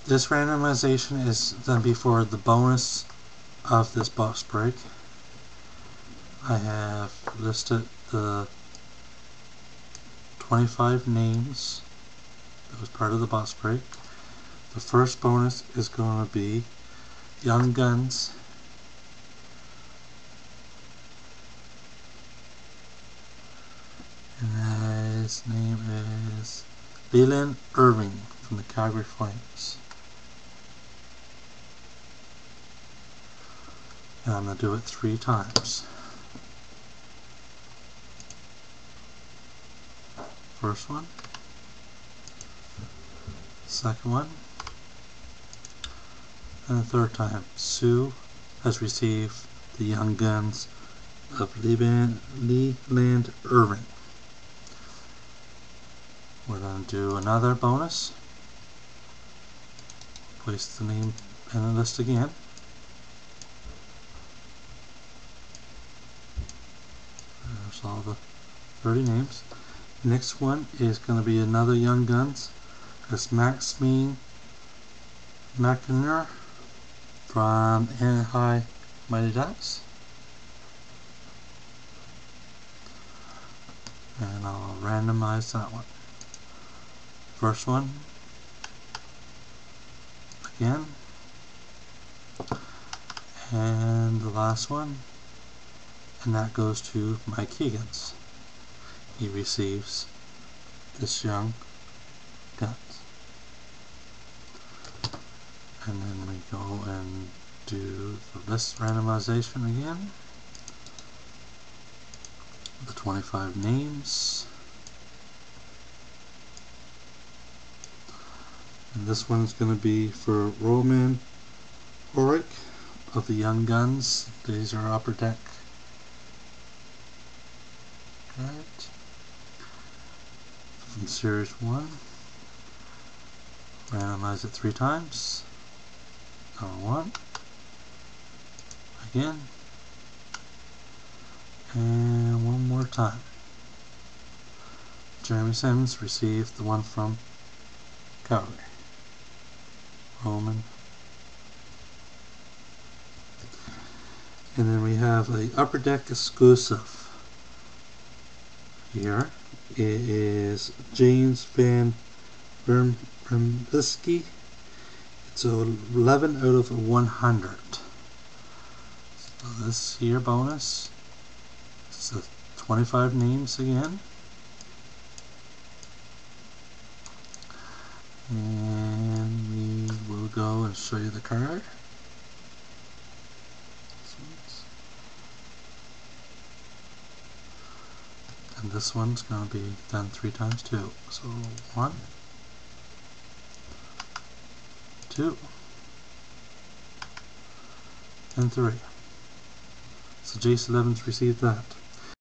This randomization is going to be for the bonus of this box break. I have listed the 25 names that was part of the box break. The first bonus is going to be Young Guns. And his name is Leland Irving from the Calgary Flames. And I'm going to do it 3 times. First one, second one, and the third time. Sue has received the Young Guns of Leland Irving. We're going to do another bonus. Place the name in the list again. There's all the 30 names. Next one is going to be another Young Guns. It's Maxime McInerney from Anaheim Mighty Ducks. And I'll randomize that one. First one, again, and the last one, and that goes to Mike Higgins. He receives this Young Guns. And then we go and do the list randomization again. The 25 names. And this one's going to be for Roman Horick of the Young Guns. These are Upper Deck. Right. From Series 1. Randomize it 3 times. One. Again. And one more time. Jeremy Simmons received the one from Calgary. Roman. And then we have a Upper Deck exclusive. Here it is James Van Riemsdyk. It's 11 out of 100. So this here bonus is the 25 names again. And we will go and show you the card. And this one's going to be done 3 times too. So 1, 2, and 3. So Jason Evans received that.